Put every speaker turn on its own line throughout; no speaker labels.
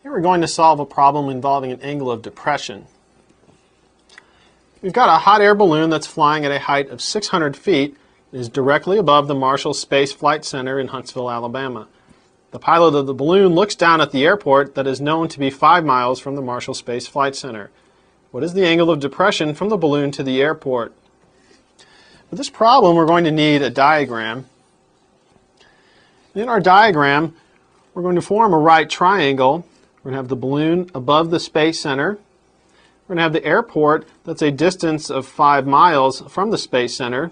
Here we're going to solve a problem involving an angle of depression. We've got a hot air balloon that's flying at a height of 600 feet and is directly above the Marshall Space Flight Center in Huntsville, Alabama. The pilot of the balloon looks down at the airport that is known to be 5 miles from the Marshall Space Flight Center. What is the angle of depression from the balloon to the airport? For this problem, we're going to need a diagram. In our diagram, we're going to form a right triangle. We're going to have the balloon above the Space Center. We're going to have the airport that's a distance of 5 miles from the Space Center.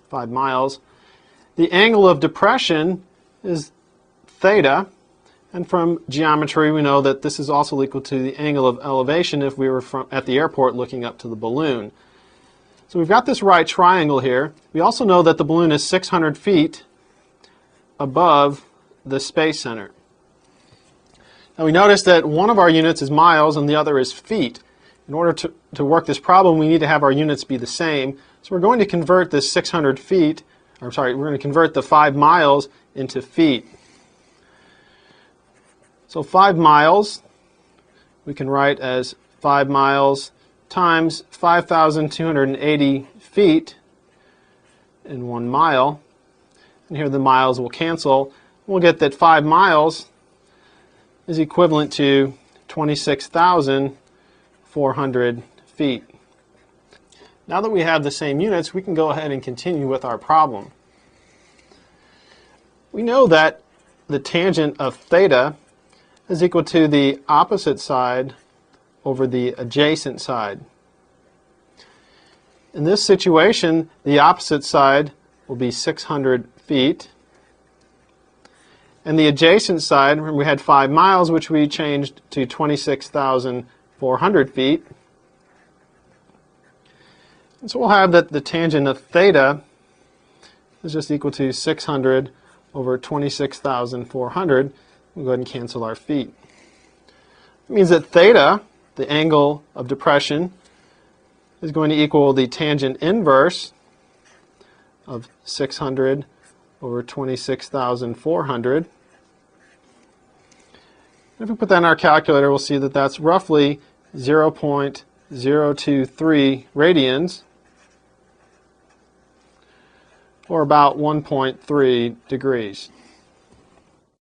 5 miles. The angle of depression is theta, and from geometry we know that this is also equal to the angle of elevation if we were at the airport looking up to the balloon. So we've got this right triangle here. We also know that the balloon is 600 feet above the Space Center. Now we notice that one of our units is miles and the other is feet. In order to work this problem, we need to have our units be the same. So we're going to convert this 600 feet, we're going to convert the 5 miles into feet. So 5 miles we can write as 5 miles times 5,280 feet in 1 mile. And here the miles will cancel. We'll get that 5 miles is equivalent to 26,400 feet. Now that we have the same units, we can go ahead and continue with our problem. We know that the tangent of theta is equal to the opposite side over the adjacent side. In this situation, the opposite side will be 600 feet. And the adjacent side, remember we had 5 miles, which we changed to 26,400 feet. And so we'll have that the tangent of theta is just equal to 600 over 26,400. We'll go ahead and cancel our feet. It means that theta, the angle of depression, is going to equal the tangent inverse of 600 over 26,400. If we put that in our calculator, we'll see that that's roughly 0.023 radians, or about 1.3 degrees.